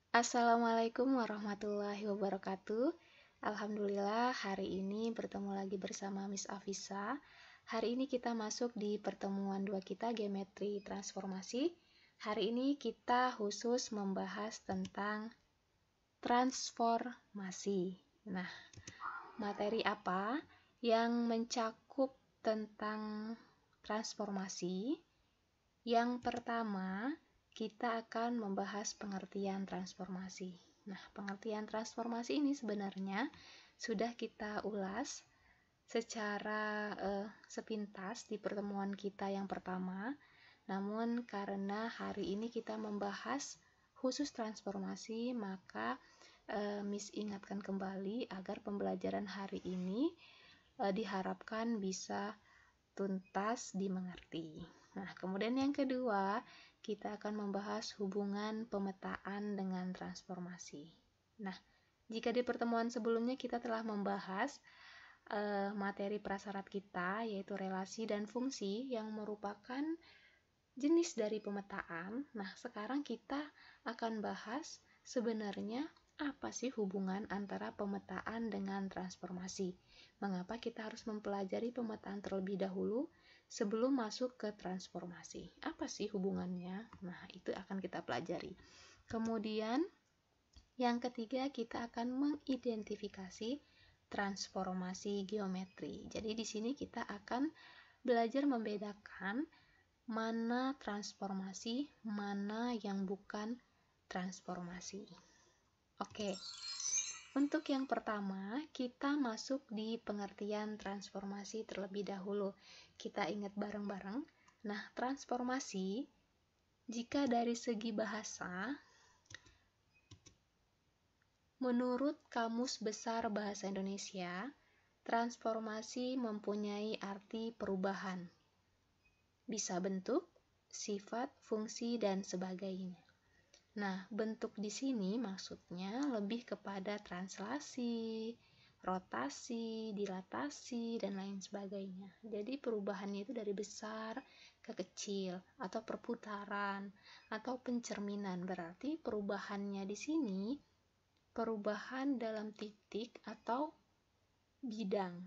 Assalamualaikum warahmatullahi wabarakatuh. Alhamdulillah hari ini bertemu lagi bersama Miss Afisa. Hari ini kita masuk di pertemuan 2 kita geometri transformasi. Hari ini kita khusus membahas tentang transformasi. Nah, materi apa yang mencakup tentang transformasi? Yang pertama, kita akan membahas pengertian transformasi. Nah, pengertian transformasi ini sebenarnya sudah kita ulas secara sepintas di pertemuan kita yang pertama. Namun karena hari ini kita membahas khusus transformasi, maka Miss ingatkan kembali agar pembelajaran hari ini diharapkan bisa tuntas dimengerti. Nah, kemudian yang kedua, kita akan membahas hubungan pemetaan dengan transformasi. Nah, jika di pertemuan sebelumnya kita telah membahas materi prasyarat kita, yaitu relasi dan fungsi yang merupakan jenis dari pemetaan. Nah, sekarang kita akan bahas sebenarnya apa sih hubungan antara pemetaan dengan transformasi. Mengapa kita harus mempelajari pemetaan terlebih dahulu sebelum masuk ke transformasi? Apa sih hubungannya? Nah, itu akan kita pelajari. Kemudian, yang ketiga kita akan mengidentifikasi transformasi geometri. Jadi di sini kita akan belajar membedakan mana transformasi, mana yang bukan transformasi. Oke. Untuk yang pertama, kita masuk di pengertian transformasi terlebih dahulu. Kita ingat bareng-bareng. Nah, transformasi, jika dari segi bahasa, menurut Kamus Besar Bahasa Indonesia, transformasi mempunyai arti perubahan. Bisa bentuk, sifat, fungsi, dan sebagainya. Nah, bentuk di sini maksudnya lebih kepada translasi, rotasi, dilatasi, dan lain sebagainya. Jadi perubahannya itu dari besar ke kecil, atau perputaran, atau pencerminan. Berarti perubahannya di sini, perubahan dalam titik atau bidang.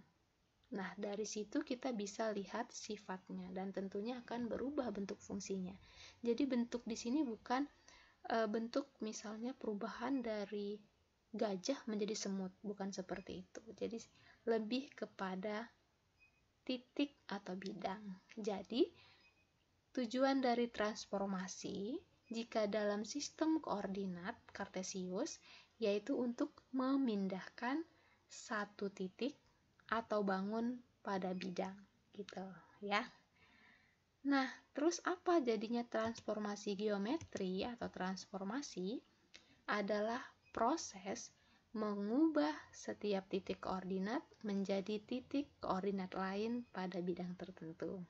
Nah, dari situ kita bisa lihat sifatnya, dan tentunya akan berubah bentuk fungsinya. Jadi bentuk di sini bukan bentuk misalnya perubahan dari gajah menjadi semut, bukan seperti itu. Jadi lebih kepada titik atau bidang. Jadi tujuan dari transformasi jika dalam sistem koordinat Kartesius yaitu untuk memindahkan satu titik atau bangun pada bidang gitu ya. Nah, terus apa jadinya transformasi geometri atau transformasi? Adalah proses mengubah setiap titik koordinat menjadi titik koordinat lain pada bidang tertentu.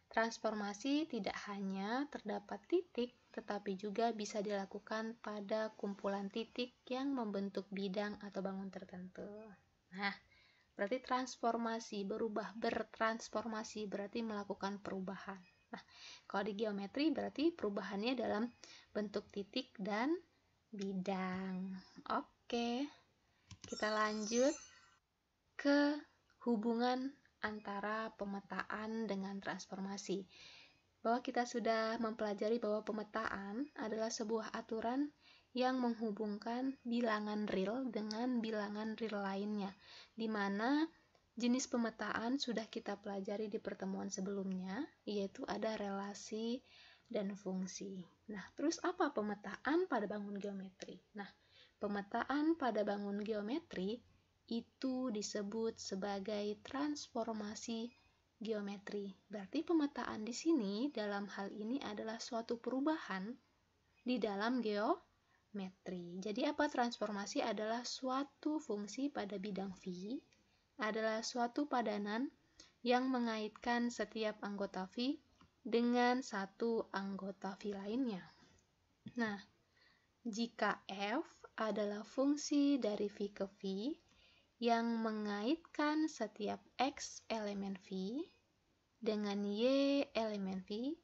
Transformasi tidak hanya terdapat titik, tetapi juga bisa dilakukan pada kumpulan titik yang membentuk bidang atau bangun tertentu. Nah, berarti transformasi, bertransformasi berarti melakukan perubahan. Nah, kalau di geometri berarti perubahannya dalam bentuk titik dan bidang. Oke, kita lanjut ke hubungan antara pemetaan dengan transformasi. Bahwa kita sudah mempelajari bahwa pemetaan adalah sebuah aturan yang menghubungkan bilangan real dengan bilangan real lainnya, di mana jenis pemetaan sudah kita pelajari di pertemuan sebelumnya, yaitu ada relasi dan fungsi. Nah, terus apa pemetaan pada bangun geometri? Nah, pemetaan pada bangun geometri itu disebut sebagai transformasi geometri. Berarti pemetaan di sini dalam hal ini adalah suatu perubahan di dalam geometri. Jadi apa transformasi adalah suatu fungsi pada bidang V, adalah suatu padanan yang mengaitkan setiap anggota V dengan satu anggota V lainnya. Nah, jika F adalah fungsi dari V ke V yang mengaitkan setiap X elemen V dengan Y elemen V,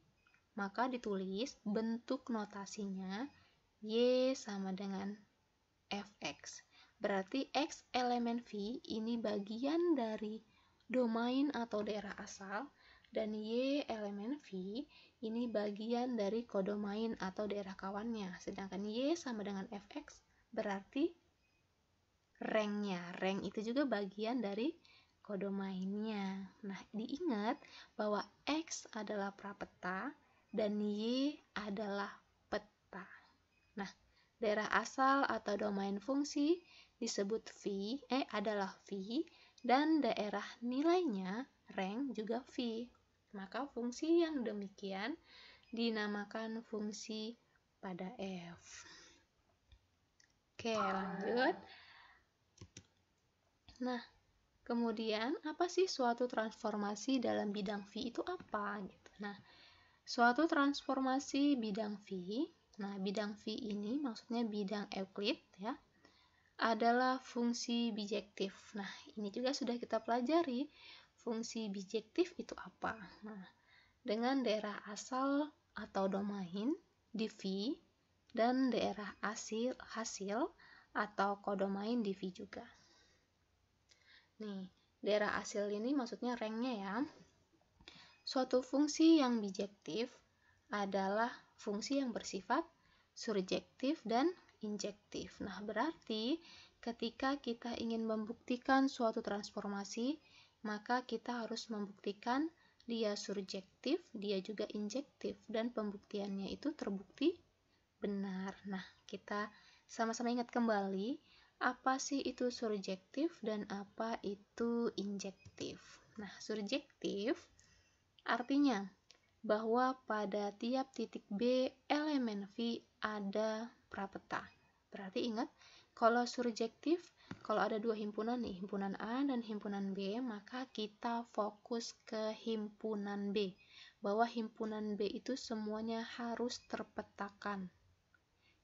maka ditulis bentuk notasinya Y sama dengan Fx. Berarti X elemen V ini bagian dari domain atau daerah asal, dan Y elemen V ini bagian dari kodomain atau daerah kawannya. Sedangkan Y sama dengan Fx berarti rank-nya. Rank itu juga bagian dari kodomainnya. Nah, diingat bahwa X adalah prapeta dan Y adalah peta. Nah, daerah asal atau domain fungsi disebut adalah V, dan daerah nilainya rank juga V. Maka fungsi yang demikian dinamakan fungsi pada F. Oke, lanjut. Nah, kemudian apa sih suatu transformasi dalam bidang V itu apa? Gitu. Nah, suatu transformasi bidang V, nah bidang V ini maksudnya bidang Euclid ya, adalah fungsi bijektif. Nah, ini juga sudah kita pelajari. Fungsi bijektif itu apa? Nah, dengan daerah asal atau domain di V dan daerah hasil atau kodomain di V juga. Nih, daerah hasil ini maksudnya ranknya ya. Suatu fungsi yang bijektif adalah fungsi yang bersifat surjektif dan injektif. Nah, berarti ketika kita ingin membuktikan suatu transformasi, maka kita harus membuktikan dia surjektif, dia juga injektif, dan pembuktiannya itu terbukti benar. Nah, kita sama-sama ingat kembali, apa sih itu surjektif dan apa itu injektif. Nah, surjektif artinya bahwa pada tiap titik B elemen V ada prapeta. Berarti ingat, kalau surjektif, kalau ada dua himpunan nih, himpunan A dan himpunan B, maka kita fokus ke himpunan B. Bahwa himpunan B itu semuanya harus terpetakan.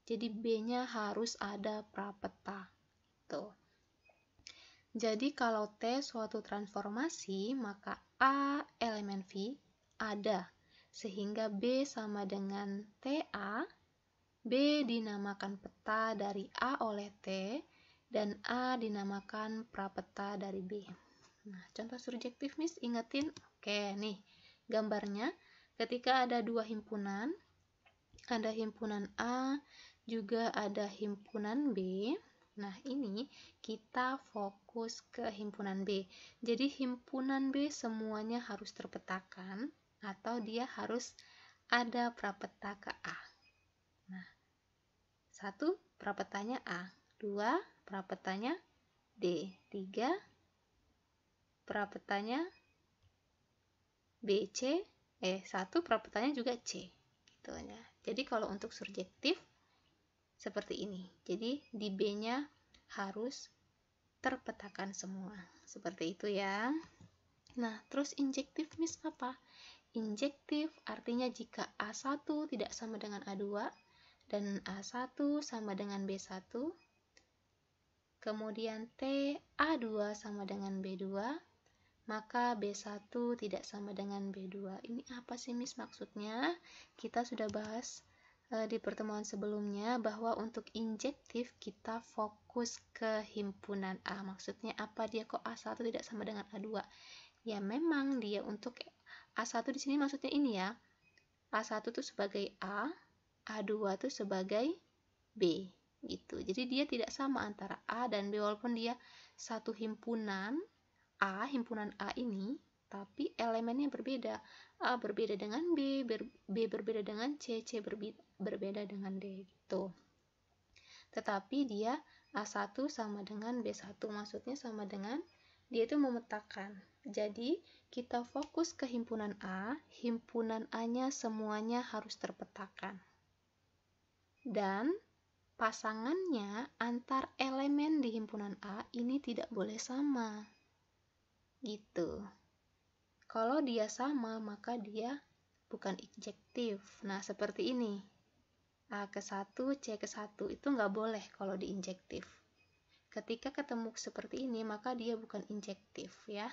Jadi B-nya harus ada prapeta. Tuh. Jadi kalau T suatu transformasi, maka A elemen V ada, sehingga B sama dengan TA. B dinamakan peta dari A oleh T, dan A dinamakan prapeta dari B. Nah, contoh surjektif, Miss, ingetin. Oke, nih, gambarnya ketika ada dua himpunan, ada himpunan A, juga ada himpunan B. Nah, ini kita fokus ke himpunan B. Jadi, himpunan B semuanya harus terpetakan, atau dia harus ada prapeta ke A. Nah, 1 prapetanya A, 2 prapetanya D, 3 prapetanya BC, 1 prapetanya juga C. Gitu ya. Jadi, kalau untuk surjektif seperti ini. Jadi di B-nya harus terpetakan semua. Seperti itu ya. Nah, terus injektif, Miss, apa? Injektif artinya jika A1 tidak sama dengan A2 dan A1 sama dengan B1, kemudian T A2 sama dengan B2, maka B1 tidak sama dengan B2. Ini apa sih, Miss, maksudnya? Kita sudah bahas di pertemuan sebelumnya bahwa untuk injektif kita fokus ke himpunan A. Maksudnya apa, dia kok A1 tidak sama dengan A2? Ya memang dia untuk A1 di sini maksudnya ini ya. A1 itu sebagai A, A2 itu sebagai B gitu. Jadi dia tidak sama antara A dan B, walaupun dia satu himpunan A, himpunan A ini, tapi elemennya berbeda. A berbeda dengan B, B berbeda dengan C berbeda dengan D gitu. Tetapi dia A1 sama dengan B1, maksudnya sama dengan dia itu memetakan. Jadi kita fokus ke himpunan A-nya semuanya harus terpetakan. Dan pasangannya antar elemen di himpunan A ini tidak boleh sama. Gitu. Kalau dia sama, maka dia bukan injektif. Nah, seperti ini. A ke 1, C ke 1 itu nggak boleh kalau diinjektif. Ketika ketemu seperti ini, maka dia bukan injektif ya.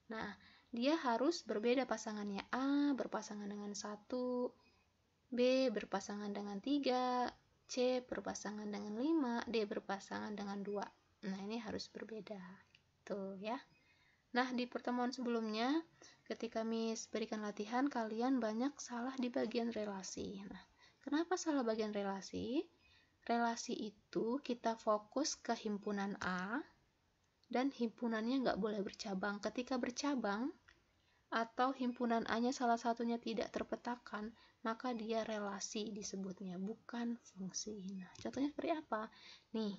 Nah, dia harus berbeda pasangannya. A berpasangan dengan 1, B berpasangan dengan 3, C berpasangan dengan 5, D berpasangan dengan 2. Nah, ini harus berbeda. Tuh ya. Nah, di pertemuan sebelumnya, ketika Miss berikan latihan, kalian banyak salah di bagian relasi. Nah, kenapa salah bagian relasi? Relasi itu kita fokus ke himpunan A, dan himpunannya nggak boleh bercabang. Ketika bercabang, atau himpunan A-nya salah satunya tidak terpetakan, maka dia relasi disebutnya, bukan fungsi. Nah, contohnya seperti apa? Nih,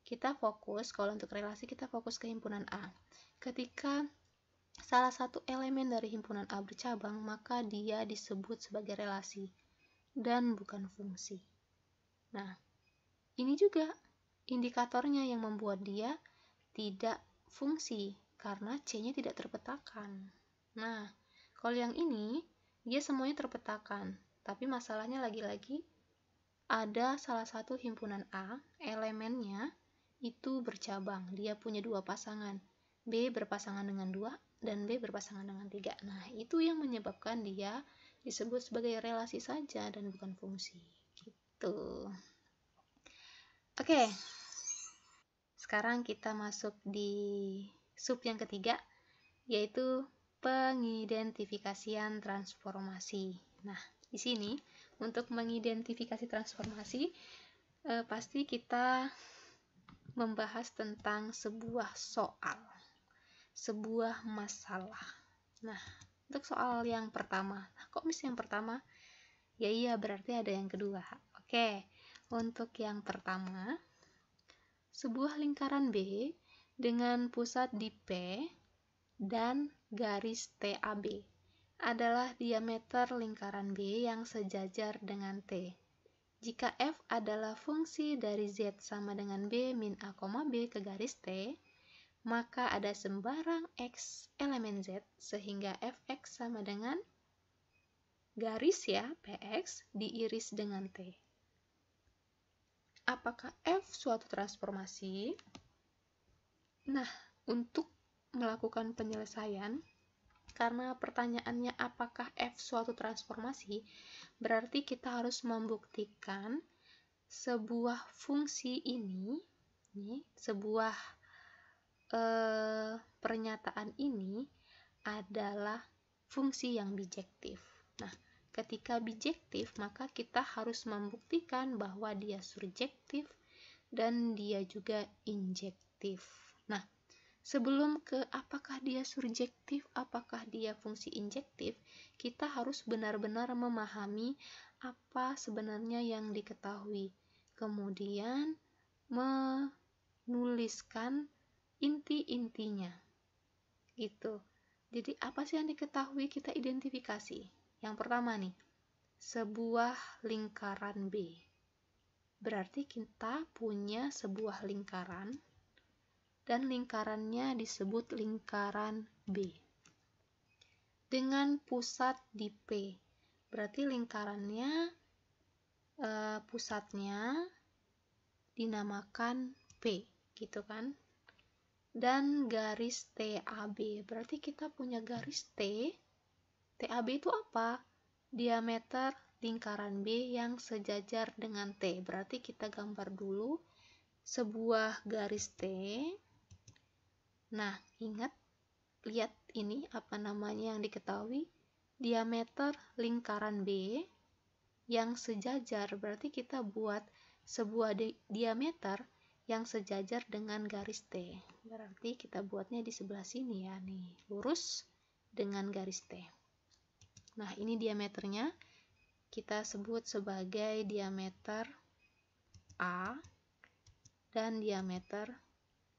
kita fokus, kalau untuk relasi kita fokus ke himpunan A. Ketika salah satu elemen dari himpunan A bercabang, maka dia disebut sebagai relasi dan bukan fungsi. Nah, ini juga indikatornya yang membuat dia tidak fungsi karena C-nya tidak terpetakan. Nah, kalau yang ini, dia semuanya terpetakan. Tapi masalahnya lagi-lagi, ada salah satu himpunan A, elemennya itu bercabang. Dia punya 2 pasangan. B berpasangan dengan 2, dan B berpasangan dengan 3. Nah, itu yang menyebabkan dia disebut sebagai relasi saja dan bukan fungsi. Gitu. Oke. Sekarang kita masuk di sub yang ketiga, yaitu pengidentifikasian transformasi. Nah, di sini untuk mengidentifikasi transformasi pasti kita membahas tentang sebuah soal, sebuah masalah. Nah, untuk soal yang pertama, kok Miss yang pertama? Ya iya, berarti ada yang kedua. Oke, untuk yang pertama, sebuah lingkaran B dengan pusat di P dan garis TAB adalah diameter lingkaran B yang sejajar dengan T. Jika F adalah fungsi dari Z sama dengan B min A, B ke garis T, maka ada sembarang X elemen Z sehingga Fx sama dengan garis ya, Px diiris dengan T. Apakah F suatu transformasi? Nah, untuk melakukan penyelesaian, karena pertanyaannya apakah F suatu transformasi, berarti kita harus membuktikan sebuah fungsi ini, sebuah pernyataan ini adalah fungsi yang bijektif. Nah, ketika bijektif, maka kita harus membuktikan bahwa dia surjektif dan dia juga injektif. Nah, sebelum ke apakah dia surjektif, apakah dia fungsi injektif, kita harus benar-benar memahami apa sebenarnya yang diketahui. Kemudian menuliskan inti-intinya. Gitu. Jadi apa sih yang diketahui, kita identifikasi. Yang pertama nih, sebuah lingkaran B. Berarti kita punya sebuah lingkaran dan lingkarannya disebut lingkaran B dengan pusat di P. Berarti lingkarannya pusatnya dinamakan P, gitu kan? Dan garis TAB. Berarti kita punya garis T. TAB itu apa? Diameter lingkaran B yang sejajar dengan T. Berarti kita gambar dulu sebuah garis T. Nah, ingat, lihat ini apa namanya yang diketahui, diameter lingkaran B yang sejajar, berarti kita buat sebuah diameter yang sejajar dengan garis T. Berarti kita buatnya di sebelah sini ya, nih, lurus dengan garis T. Nah, ini diameternya kita sebut sebagai diameter A dan diameter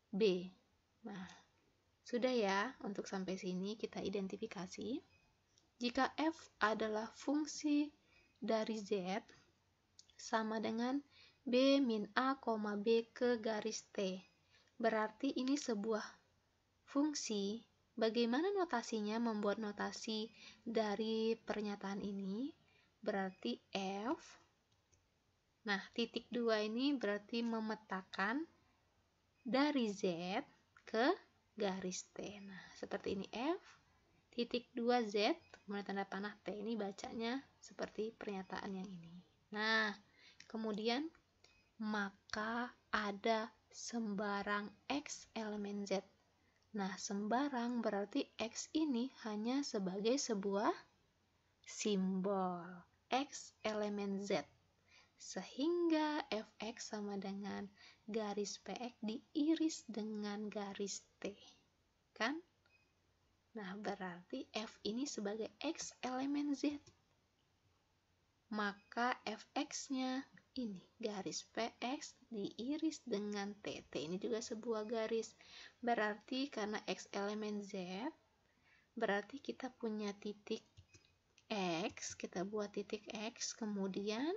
B. Nah, sudah ya, untuk sampai sini kita identifikasi. Jika F adalah fungsi dari Z sama dengan B min A, B ke garis T. Berarti ini sebuah fungsi. Bagaimana notasinya, membuat notasi dari pernyataan ini? Berarti F. Nah, titik 2 ini berarti memetakan dari Z ke garis T. Nah, seperti ini F, titik 2 Z, kemudian tanda panah T. Ini bacanya seperti pernyataan yang ini. Nah, kemudian maka ada sembarang X elemen Z. Nah, sembarang berarti X ini hanya sebagai sebuah simbol X elemen Z. Sehingga Fx sama dengan garis Px diiris dengan garis T. Kan? Nah, berarti F ini sebagai X elemen Z. Maka Fx-nya ini garis Px diiris dengan T. T ini juga sebuah garis. Berarti karena X elemen Z, berarti kita punya titik X, kita buat titik X, kemudian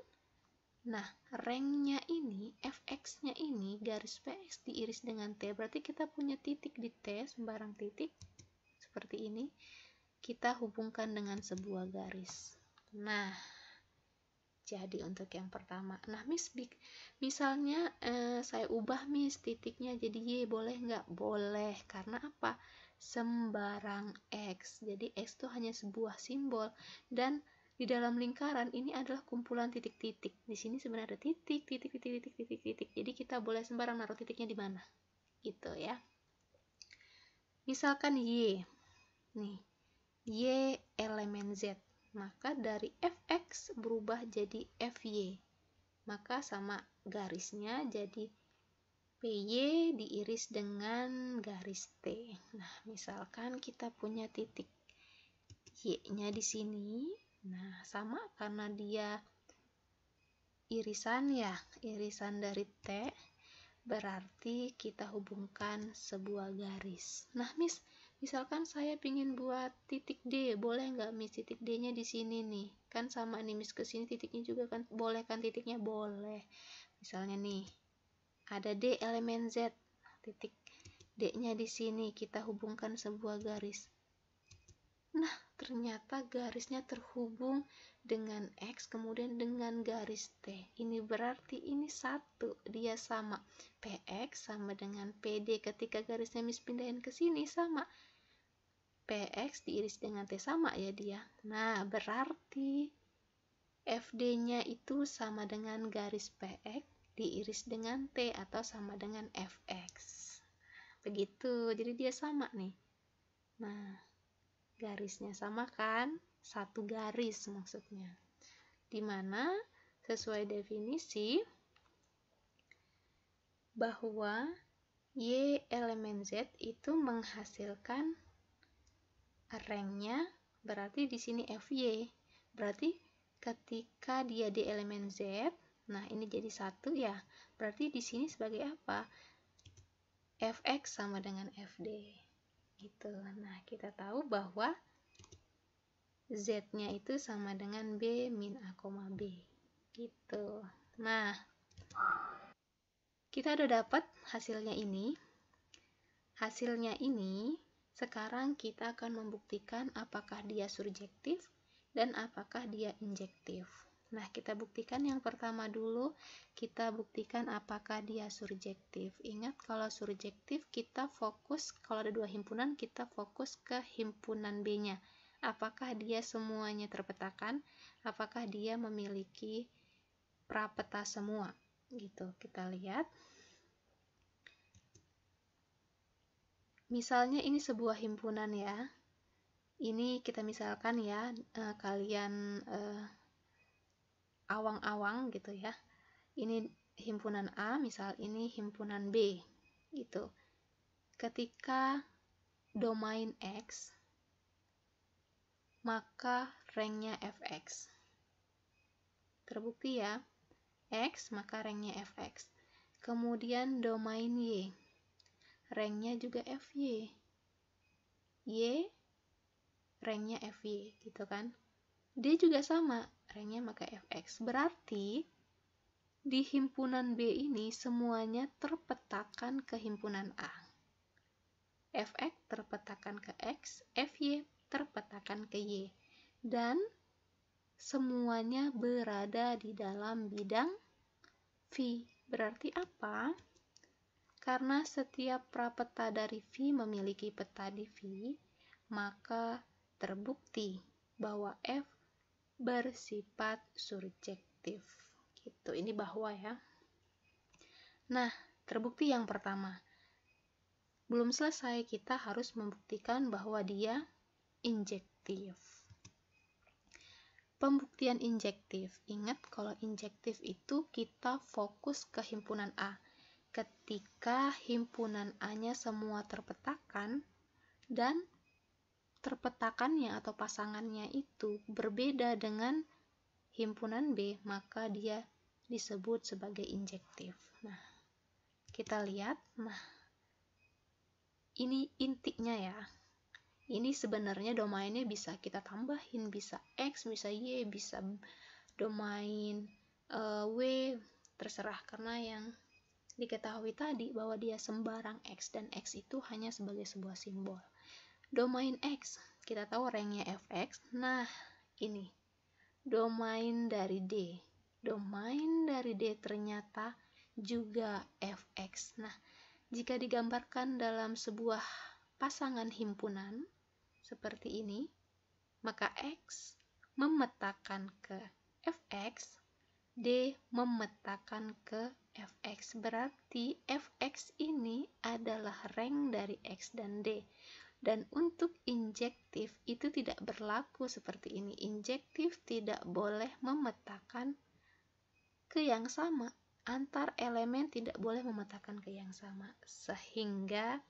nah, rangnya ini, Fx-nya ini, garis Px diiris dengan T, berarti kita punya titik di T, sembarang titik, seperti ini, kita hubungkan dengan sebuah garis. Nah, jadi untuk yang pertama, nah misalnya saya ubah titiknya jadi Y, boleh nggak? Boleh, karena apa? Sembarang X, jadi X itu hanya sebuah simbol, dan di dalam lingkaran ini adalah kumpulan titik-titik. Di sini sebenarnya ada titik. Jadi kita boleh sembarang naruh titiknya di mana. Gitu ya. Misalkan Y. Nih, Y elemen Z. Maka dari Fx berubah jadi Fy. Maka sama garisnya jadi PY diiris dengan garis T. Nah, misalkan kita punya titik Y-nya di sini. Nah, sama karena dia irisan ya, irisan dari T, berarti kita hubungkan sebuah garis. Nah, misalkan saya ingin buat titik D, boleh nggak titik D-nya di sini nih? Kan sama nih ke sini titiknya juga kan, boleh kan titiknya? Boleh. Misalnya nih, ada D elemen Z, titik D-nya di sini, kita hubungkan sebuah garis. Nah, ternyata garisnya terhubung dengan X, kemudian dengan garis T. Ini berarti ini satu, dia sama. Px sama dengan PD. Ketika garisnya pindahin ke sini, sama. Px diiris dengan T, sama ya dia. Nah, berarti FD-nya itu sama dengan garis Px diiris dengan T atau sama dengan Fx. Begitu, jadi dia sama nih. Nah, garisnya sama kan? Satu garis maksudnya. Dimana sesuai definisi bahwa Y elemen Z itu menghasilkan rangnya, berarti di sini Fy. Berarti ketika dia di elemen Z, nah ini jadi satu ya. Berarti di sini sebagai apa? Fx sama dengan Fd. Gitu. Nah, kita tahu bahwa Z-nya itu sama dengan B min A, B. Gitu. Nah, kita udah dapat hasilnya ini. Hasilnya ini, sekarang kita akan membuktikan apakah dia surjektif dan apakah dia injektif. Nah, kita buktikan yang pertama dulu, kita buktikan apakah dia surjektif. Ingat, kalau surjektif kita fokus, kalau ada dua himpunan, kita fokus ke himpunan B-nya. Apakah dia semuanya terpetakan? Apakah dia memiliki prapeta semua? Gitu, kita lihat. Misalnya ini sebuah himpunan ya. Ini kita misalkan ya, kalian awang-awang gitu ya. Ini himpunan A, misal ini himpunan B gitu. Ketika domain X, maka rangnya Fx. Terbukti ya, X maka rangnya Fx. Kemudian domain Y, rangnya juga Fy. Y rangnya Fy gitu kan. D juga sama, rangnya maka Fx. Berarti di himpunan B ini semuanya terpetakan ke himpunan A. Fx terpetakan ke X, Fy terpetakan ke Y. Dan semuanya berada di dalam bidang V. Berarti apa? Karena setiap prapeta dari V memiliki peta di V, maka terbukti bahwa F bersifat surjektif. Gitu. Ini bahwa ya. Nah, terbukti yang pertama. Belum selesai, kita harus membuktikan bahwa dia injektif. Pembuktian injektif. Ingat kalau injektif itu kita fokus ke himpunan A. Ketika himpunan A-nya semua terpetakan dan terpetakannya atau pasangannya itu berbeda dengan himpunan B, maka dia disebut sebagai injektif. Nah, kita lihat. Nah, ini intinya ya. Ini sebenarnya domainnya bisa kita tambahin, bisa X, bisa Y, bisa domain W, terserah, karena yang diketahui tadi bahwa dia sembarang X dan X itu hanya sebagai sebuah simbol. Domain X, kita tahu ranknya Fx. Nah, ini domain dari D. Domain dari D ternyata juga Fx. Nah, jika digambarkan dalam sebuah pasangan himpunan seperti ini, maka X memetakan ke Fx, D memetakan ke Fx. Berarti Fx ini adalah rank dari X dan D. Dan untuk injektif itu tidak berlaku seperti ini. Injektif tidak boleh memetakan ke yang sama. Antar elemen tidak boleh memetakan ke yang sama. Sehingga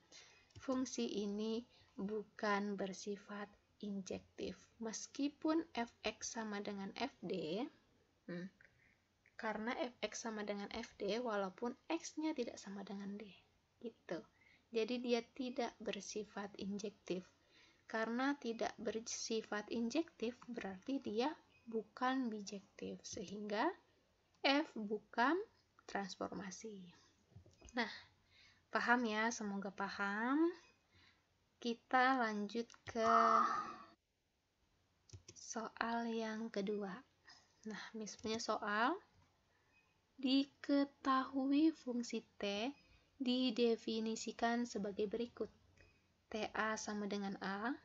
fungsi ini bukan bersifat injektif. Meskipun Fx sama dengan Fd, karena Fx sama dengan Fd walaupun X-nya tidak sama dengan D. Gitu. Jadi dia tidak bersifat injektif. Karena tidak bersifat injektif berarti dia bukan bijektif. Sehingga F bukan transformasi. Nah, paham ya? Semoga paham. Kita lanjut ke soal yang kedua. Nah, Miss punya soal. Diketahui fungsi T didefinisikan sebagai berikut. TA sama dengan A,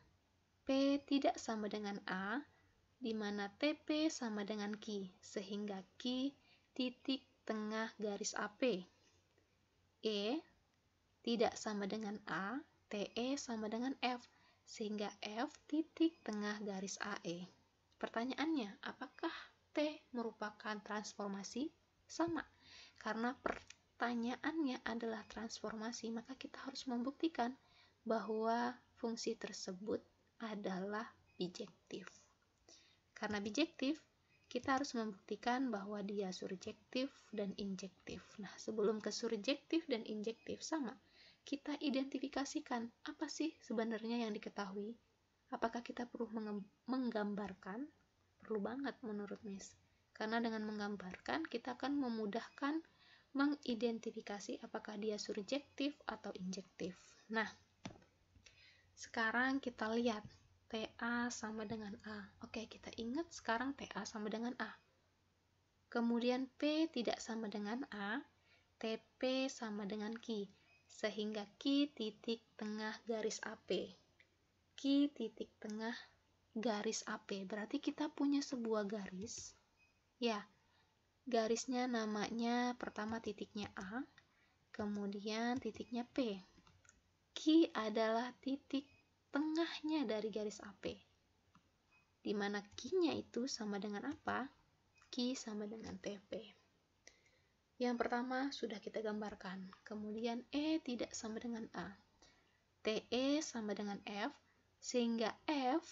P tidak sama dengan A, di mana TP sama dengan Q, sehingga Q titik tengah garis AP. E tidak sama dengan A, TE sama dengan F, sehingga F titik tengah garis AE. Pertanyaannya, apakah T merupakan transformasi? Sama. Karena pertanyaannya adalah transformasi, maka kita harus membuktikan bahwa fungsi tersebut adalah bijektif. Karena bijektif, kita harus membuktikan bahwa dia surjektif dan injektif. Nah, sebelum ke surjektif dan injektif sama, kita identifikasikan apa sih sebenarnya yang diketahui. Apakah kita perlu menggambarkan? Perlu banget menurut Miss. Karena dengan menggambarkan, kita akan memudahkan mengidentifikasi apakah dia surjektif atau injektif. Nah, sekarang kita lihat TA sama dengan A. Oke, kita ingat sekarang TA sama dengan A. Kemudian P tidak sama dengan A, TP sama dengan Q. Sehingga Q titik tengah garis AP. Q titik tengah garis AP. Berarti kita punya sebuah garis. Ya, garisnya namanya pertama titiknya A, kemudian titiknya P. Q adalah titik tengahnya dari garis AP. Di mana Q-nya itu sama dengan apa? Q sama dengan TP. Yang pertama sudah kita gambarkan. Kemudian E tidak sama dengan A. TE sama dengan F, sehingga F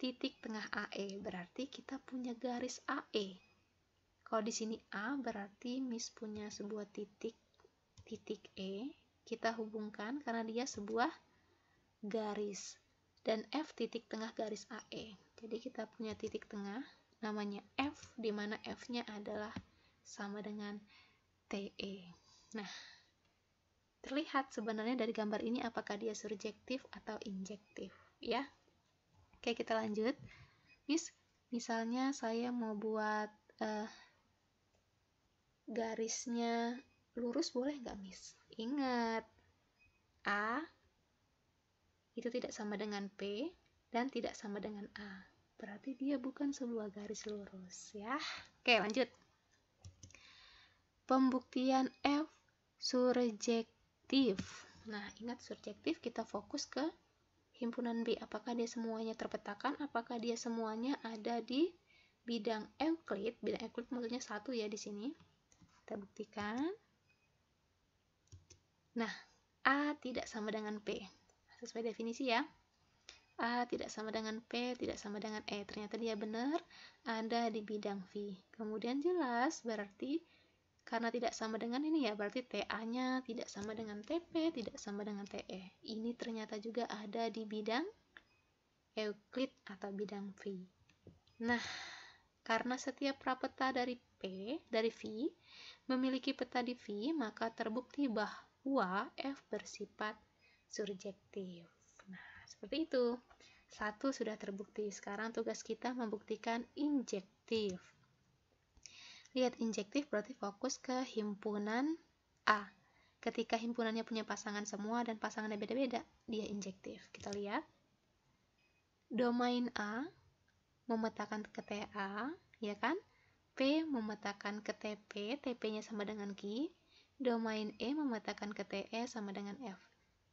titik tengah AE. Berarti kita punya garis AE. Kalau di sini A berarti Miss punya sebuah titik E. Kita hubungkan karena dia sebuah garis. Dan F titik tengah garis AE. Jadi kita punya titik tengah namanya F, di mana F-nya adalah sama dengan TE. Nah, terlihat sebenarnya dari gambar ini apakah dia surjektif atau injektif, ya. Oke, kita lanjut. Miss, misalnya saya mau buat garisnya lurus, boleh nggak, Miss? Ingat, A itu tidak sama dengan P dan tidak sama dengan A. Berarti dia bukan sebuah garis lurus, ya. Oke, lanjut. Pembuktian F surjektif. Nah, ingat surjektif kita fokus ke himpunan B. Apakah dia semuanya terpetakan? Apakah dia semuanya ada di bidang Euclid? Bidang Euclid maksudnya 1 ya di sini. Kita buktikan. Nah, A tidak sama dengan P. Sesuai definisi ya. A tidak sama dengan P, tidak sama dengan E. Ternyata dia benar ada di bidang V. Kemudian jelas berarti karena tidak sama dengan ini ya, berarti TA-nya tidak sama dengan TP, tidak sama dengan TE. Ini ternyata juga ada di bidang Euclid atau bidang V. Nah, karena setiap prapeta dari V, memiliki peta di V, maka terbukti bahwa F bersifat surjektif. Nah, seperti itu. 1 sudah terbukti. Sekarang tugas kita membuktikan injektif. Lihat, injektif berarti fokus ke himpunan A. Ketika himpunannya punya pasangan semua dan pasangannya beda-beda, dia injektif. Kita lihat. Domain A memetakan ke TA, ya kan? P memetakan ke TP, TP-nya sama dengan Q. Domain E memetakan ke TE sama dengan F.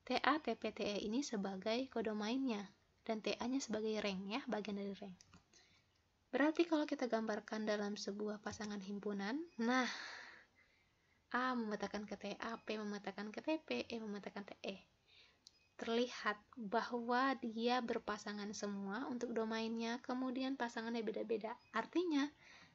TA, TP, TE ini sebagai kodomainnya, dan TA-nya sebagai rank ya, bagian dari rank. Berarti kalau kita gambarkan dalam sebuah pasangan himpunan, nah, A memetakan ke TA, P memetakan ke TP, E memetakan TE. Terlihat bahwa dia berpasangan semua untuk domainnya, kemudian pasangannya beda-beda. Artinya,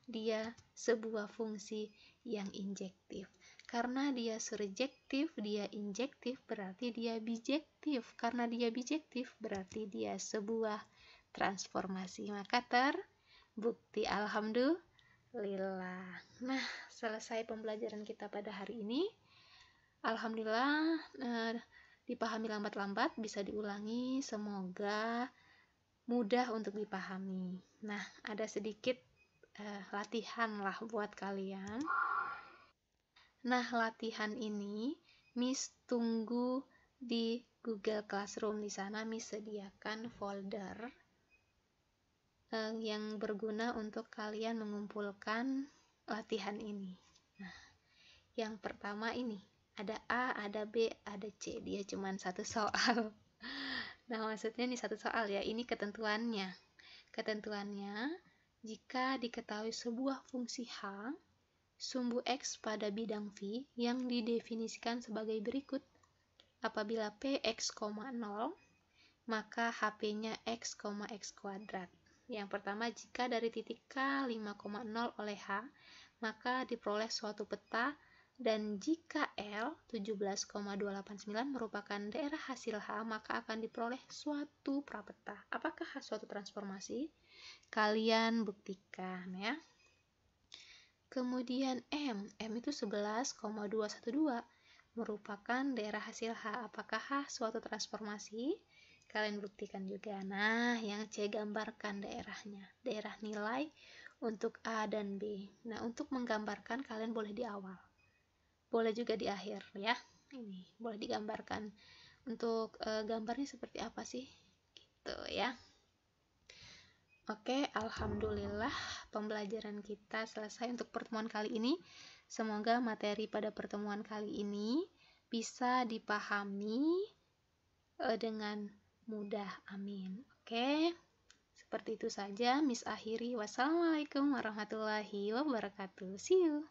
dia sebuah fungsi yang injektif. Karena dia surjektif, dia injektif, berarti dia bijektif. Karena dia bijektif, berarti dia sebuah transformasi. Maka terbukti, alhamdulillah. Nah, selesai pembelajaran kita pada hari ini. Alhamdulillah, dipahami lambat-lambat, bisa diulangi, semoga mudah untuk dipahami. Nah, ada sedikit latihan lah buat kalian. Nah, latihan ini Miss tunggu di Google Classroom. Di sana Miss sediakan folder yang berguna untuk kalian mengumpulkan latihan ini. Nah, yang pertama ini ada A, ada B, ada C. Dia cuma 1 soal. Nah, maksudnya ini 1 soal ya. Ini ketentuannya. Ketentuannya, jika diketahui sebuah fungsi H, sumbu X pada bidang V yang didefinisikan sebagai berikut. Apabila P X, 0, maka HP-nya X, X kuadrat. Yang pertama, jika dari titik K 5,0 oleh H, maka diperoleh suatu peta, dan jika L 17,289 merupakan daerah hasil H, maka akan diperoleh suatu prapeta. Apakah suatu transformasi? Kalian buktikan ya. Kemudian M itu 11,212 merupakan daerah hasil H. Apakah H suatu transformasi? Kalian buktikan juga. Nah, yang C gambarkan daerahnya. Daerah nilai untuk A dan B. Nah, untuk menggambarkan kalian boleh di awal. Boleh juga di akhir ya. Ini boleh digambarkan. Untuk gambarnya seperti apa sih? Gitu ya. Oke, alhamdulillah pembelajaran kita selesai untuk pertemuan kali ini. Semoga materi pada pertemuan kali ini bisa dipahami dengan mudah. Amin. Oke, seperti itu saja. Miss akhiri. Wassalamualaikum warahmatullahi wabarakatuh. See you.